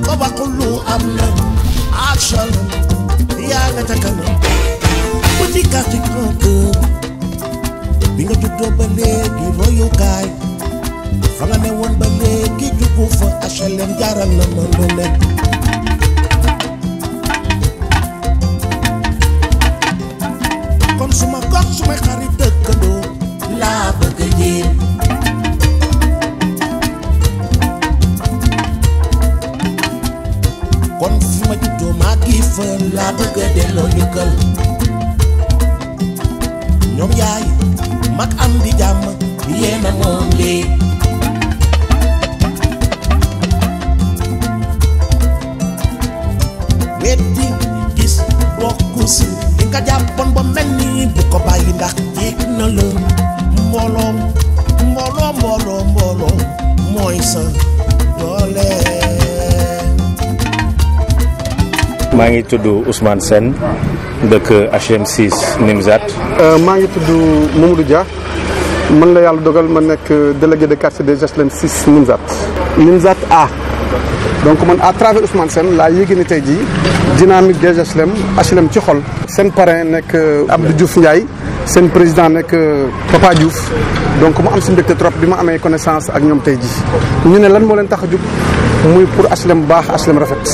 ko waxul lu am na action yaa nga ca kanam petit quartier grand cœur bi nga juddoo ba léegi royukaay fa nga ne woon ba léegi jugu fa HLM jaaral na ma lu nekk kon suma gox suma xarit dëkkandoo laa bëgg a jéem kon fi ma juddoo maa ngi fa laa bëgg a delloo njukkal ñoom yaay mag am di jàmm yéena moom lii wetti gis bokku si di nga jàppoon ba mel ni bu ko bàyyi ndax jéeg na la mbooloo mbooloo mbooloo mbooloo mooy sa doole. maa ngi tudd Ousmane Sène dëkk HLM 6 Nimzat. maa ngi tudd Mamadou Dia man la yàlla dogal ma nekk délégué de quartier des HLM 6 Nimzat. Nimzat A donc man à travers Ousmane Sène laa yéegi ni tey jii dynamique des HLM ci xol. seen parrain nekk Abdou Diouf Ndiaye seen président nekk Papa Diouf donc mu am si mbégte trop bi ma amee connaissance ak ñoom tey jii ñu ne lan moo leen tax a jug muy pour HLM baax HLM rafet.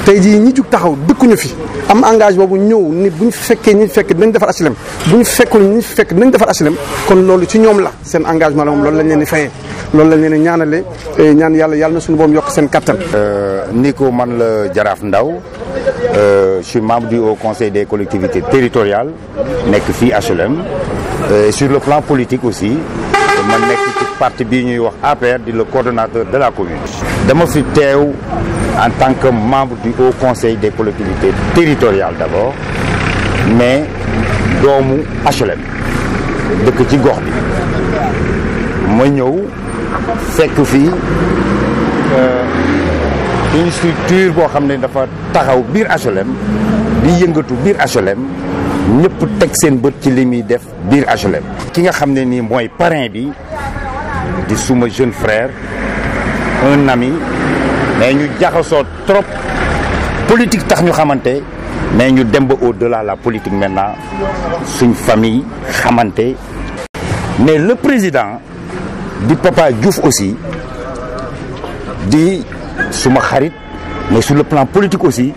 tey jii ñi jug taxaw dëkkuñu fi am engagement boobu ñëw ni bu ñu fekkee ñi fekk dinañ defar HLM bu ñu fekkul ñi fekk dinañ defar HLM kon loolu ci ñoom la seen engagement la moom loolu lañ leen di fayee loolu lañ leen di ñaanale ñaan yàlla na suñu boom yokk seen kattan. Nico man la Jaraaf Ndaw je suis membre du Haut Conseil des collectivités territoriales nekk fii HLM et sur le plan politique aussi ma nekk ci parti bii ñuy wax APR di le coordonnateur de la commune. dama fi teew en tant que membre du Haut Conseil des collectivités territoriales d'abord mais doomu HLM dëkk ci gox bi ma ñëw fekk fii une structure boo xam ne dafa taxaw biir HLM di yëngatu biir HLM ñëpp teg seen bët ci li muy def biir HLM. ki nga xam ne nii mooy parrain bi di suma jeune frère un ami mais ñu jaxasoo trop politique tax ñu xamante mais ñu dem ba au-delà la politique maintenant suñ famille xamante mais le président di Papa Diouf aussi di suma xarit mais sur le plan politique aussi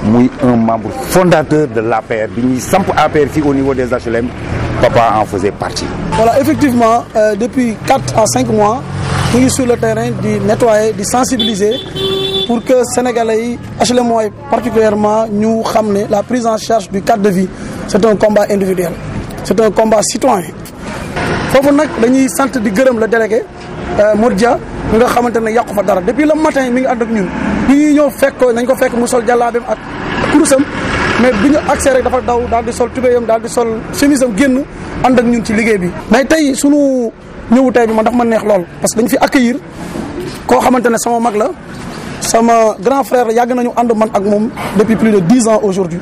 muy un membre fondateur de l'APR bi ñuy samp APR fii au niveau des HLM Papa en faisait partie. Voilà, effectivement depuis 4 à 5 mois ñu ngi sur le terrain di nettoyer di sensibiliser pour que sénégalais yi HLM mooy particulièrement ñu xam ne la prise en charge du cadre de vie c'est un combat individuel c'est un combat citoyen foofu nag dañuy sant di gërëm le délégué Modja mi nga xamante ne yàqu fa dara depuis le matin mi ngi ànd ak ñun bi ñuy ñëw fekk ko nañ ko fekk mu sol jàllaabeem ak kurusam mais bi ñu accès rek dafa daw daal di sol tubéyam daal di sol chemise am génn ànd ak ñun ci liggéey bi. mais tey sunu ñëwu tey bi man dafa ma neex lool parce que dañ fi accueillir koo xamante ne sama mag la sama grand frère la yàgg nañu ànd man ak moom depuis plus de 10 ans aujourd'hui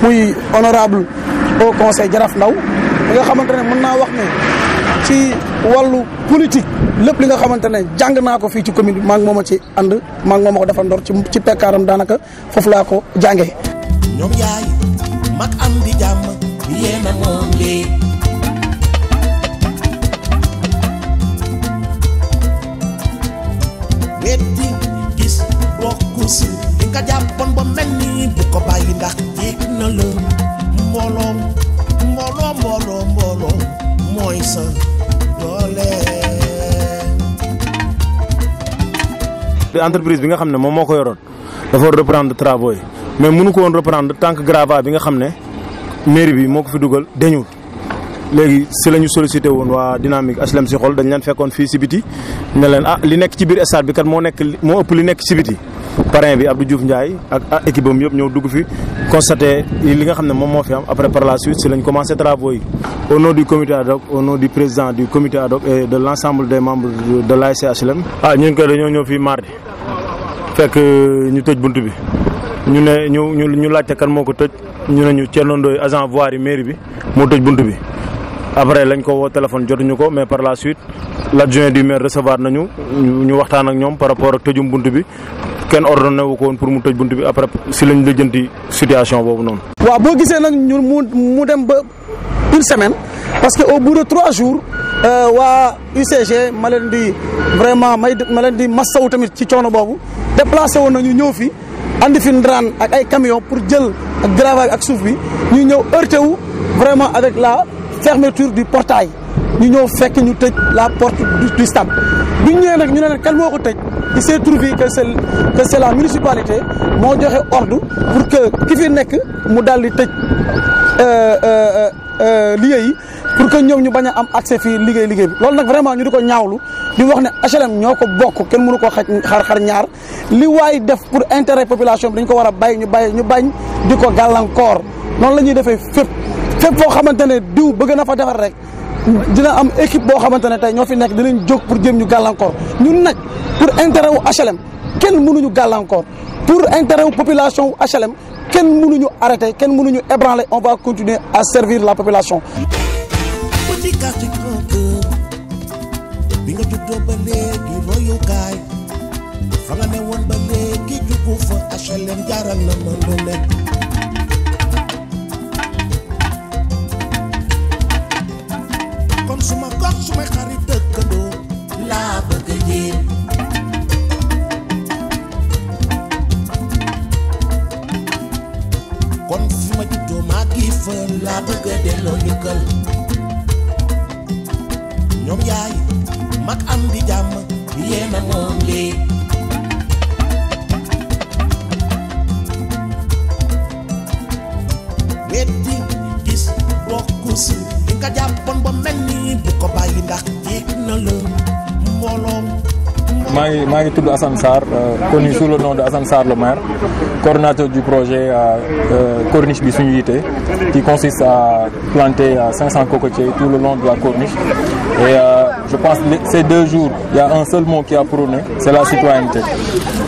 muy honorable au conseil Jaraaf Ndaw li nga xamante ne mën naa wax ne ci wàllu politique lépp li nga xamante ne jàng naa ko fii ci commune bi maa ngi moom a ci ànd maa ngi moom a ko defal ndor ci pekkaaram daanaka foofu laa ko jàngee. ñoom yaay mag am di jàmm yéena moom lii wetti gis bokku si di nga jàppoon ba mel ni bu ko bàyyi ndax jéeg na la mbooloo mbooloo mbooloo mbooloo mooy sa doole. entreprise bi nga xam ne moom moo ko yoroon dafa war reprendre travaux yi mais mënu ko woon reprendre tant que gravat bi nga xam ne mairie bi moo ko fi dugal dañul léegi si la ñu sollicité woon waa dynamique HLM si xol dañ leen fekkoon fii si biti ne leen li nekk ci biir stade bi kat moo ëpp li nekk ci biti parrain bi Abdou Diouf Ndiaye ak équipe am yëpp ñëw dugg fi constaté li nga xam ne moom moo fi am après par la suite si lañ commencé travaux yi au nom du comité ad hoc au nom du président du comité ad hoc et de l'ensemble des membres de l'ASC HLM. ñun koy dañoo ñëw fii mardi fekk ñu tëj bunt bi ñu ne ñu laajte kan moo ko tëj ñu ne ñu Thierno Ndoye agent voirie mairie bi moo tëj bunt bi après lañ ko woo téléphone jotuñu ko mais par la suite l'adjoint du maire recevoir nañu ñu waxtaan ak ñoom par rapport ak tëjum bunt bi kenn ordonné wu ko woon pour mu tëj bunt bi après si lañ lijjanti situation boobu noonu. waaw boo gisee nag ñun mu dem ba une semaine parce que au bout de 3 jours waa UCG ma leen di vraiment ma leen di massawu tamit ci coono boobu déplacé woon nañu ñëw fi andi fi ndaraan ak ay camion pour jël ak gravats ak suuf bi ñu ñëw heurté wu vraiment avec la fermeture du portail ñu ñëw fekk ñu tëj la porte du stade bu ñu ñëwee nag ñu ne leen kan moo ko tëj il s'est trouvé que c'est la municipalité moo joxe ordre pour que ki fi nekk mu daal di tëj liggéey yi pour que ñoom ñu bañ a am accès fii liggéey bi loolu nag vraiment ñu di ko ñaawlu di wax ne HLM ñoo ko bokk kenn mënu ko xar ñaar li waay def pour intérêt population bi dañ ko war a bàyyi ñu bañ di ko gàllankoor noonu la ñuy defee fépp foo xamante ne diw bëgg na fa defar rek dina am équipe boo xamante ne tey ñoo fi nekk dinañ jóg pour jëm ñu gàllankoor ñun nag pour intérêt wu HLM kenn mënuñu gàllankoor pour intérêt wu population wu HLM kenn mënuñu arrêter kenn mënuñu ébranler on va continuer à servir la population. bi nga juddoo ba léegi royukaay fa nga ne woon ba léegi jugu fa HLM jaaral na ma lu nekk kon suma gox sumay xarit dëkkandoo laa bëgg a jéem kon fi ma juddoo maa ngi fa laa bëgg a delloo njukkal ñoom yaay mag am di jàmm yéena moom lii weddi gis bokku si li nga jàppoon ba mel ni bu ko bàyyi ndax jéeg na la mbooloom maa ngi tudd Assane Sarr connu sous le nom de Assane Sarr le maire coordonnateur du projet corniche bi suñu yite qui consiste à planter 500 cocotiers tout le long de la corniche et je pense que ces 2 jours il y a un seul mot qui a prôné, c'est la citoyenneté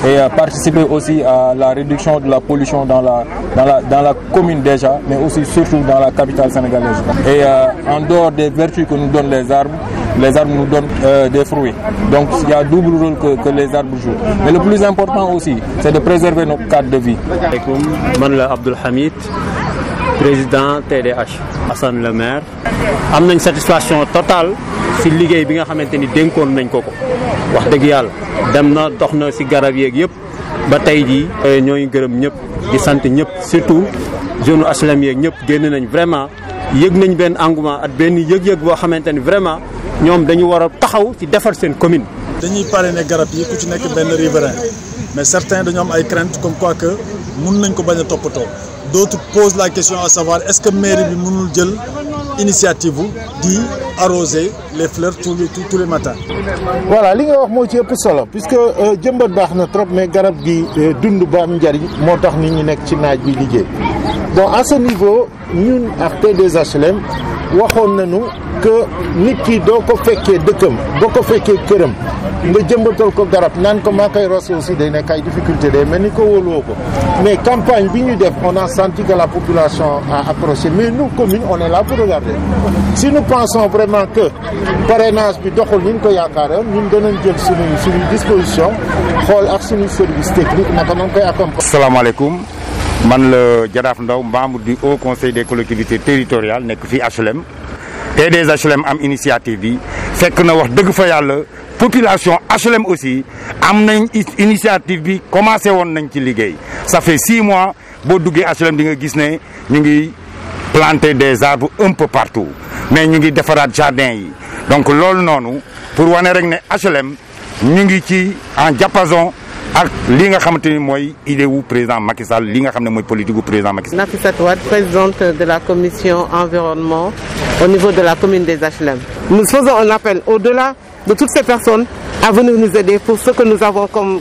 et participer aussi à la réduction de la pollution dans la commune déjà mais aussi surtout dans la capitale sénégalaise et en dehors des vertus que nous donnent les arbres nous donnent des fruits. Donc il y a double rôle que les arbres jouent. Mais le plus important aussi, c'est de préserver notre cadre de vie. Man la Abdoul Hamid, président TDH. Assane le maire. Am nañ satisfaction totale ci liggéey bi nga xamanteni dénkoon nañ ko wax dëgg yàlla dem na dox na ci garab yeeg yëpp ba tey jii ñoo ngi gërëm ñëpp di sant ñëpp surtout jeune HLM yeeg ñëpp génn nañ vraiment yëg nañ benn engouement ak benn yëg-yëg boo xamante ni vraiment ñoom dañu war a taxaw ci defar seen commune. dañuy parrainer garab yi ku ci nekk benn riverain mais certains dañoo am ay craintes comme quoi que mun nañ ko bañ a toppatoo d'autres posent la question à savoir est-ce que mairie bi mënul jël initiative di arroser les fleurs tous les matins. voilà li nga wax moo ci ëpp solo puisque jëmbat baax na trop mais garab gi dund ba am njariñ moo tax nit ñi nekk ci naaj bi liggéey donc à ce niveau ñun ak P2HLM waxoon nañu que nit ki doo ko fekkee dëkkam boo ko fekkee këram nga jëmbatal ko garab naan ko maa koy roose aussi day nekk ay difficulté day mel ni ko wóoluwoo ko mais campagne bi ñu def on a senti que la population a approché mais nous commune on est là pour regarder si nous pensons vraiment que parrainage bi doxul ni ñu ko yaakaaroon ñun danañ jël suñu disposition xool ak suñu service technique naka nañ koy accompagner. asalaamaaleykum man la Jaraaf Ndaw membre du Haut Conseil des collectivités territoriales nekk fii HLM P2HLM am initiative bi fekk na wax dëgg fa yàlla population HLM aussi am nañ initiative bi commencé woon nañ ci liggéey ça fait 6 mois boo duggee HLM di nga gis ne ñu ngi planter des arbres un peu partout mais ñu ngi defaraat jardin yi donc loolu noonu pour wane rek ne HLM ñu ngi ci en diapason ak li nga xamante ni mooy idée wu président Macky Sall li nga xam ne mooy politique gu président Macky Sall. Nafissatou Wade, présidente de la commission environnement au niveau de la commune des HLM. Nous faisons un appel au-delà de toutes ces personnes à venir nous aider pour ce que nous avons comme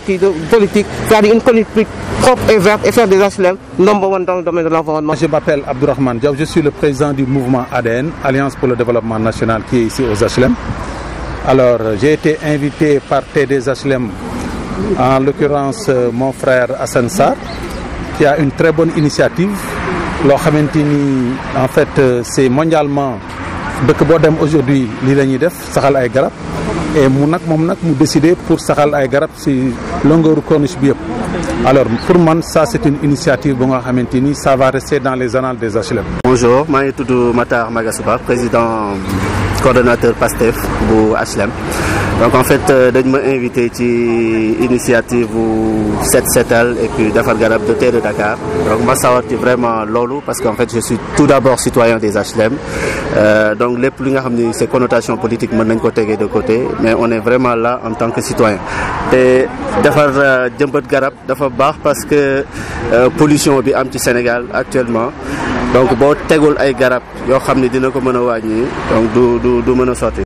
politique, c'est-à-dire une politique propre et verte et faire des HLM number one dans le domaine de l'environnement. Je m'appelle Abdourahmane Diaw, je suis le président du mouvement ADN, Alliance pour le développement national, qui est ici aux HLM. Alors, j'ai été invité par P2HLM, en l'occurrence mon frère Assane Sarr, qui a une très bonne initiative. Loo xamante ni en fait c'est mondialement dëkk boo dem aujourd'hui lii la ñuy def saxal ay garab et mu décidé pour saxal ay garab ci longueur corniche bi yëpp. Alors pour moi, ça c'est une initiative qui ça va rester dans les annales des HLM. Bonjour, je suis Matar Magasouba, président coordonnateur PASTEF pour HLM. Donc en fait, je m'ai invité à l'initiative Set Setal et puis Dafar Garab de Terre de Dakar. Donc moi ça a vraiment lolo parce qu'en fait je suis tout d'abord citoyen des HLM. Donc les plus grandes ces connotations politiques maintenant côté de côté, mais on est vraiment là en tant que citoyen. Et Dafar Jëmbat Garab dafa baax parce que pollution bi am ci Sénégal actuellement. Donc boo tegul ay garab yoo xam ne dina ko mën a wàññi donc du mën a sotti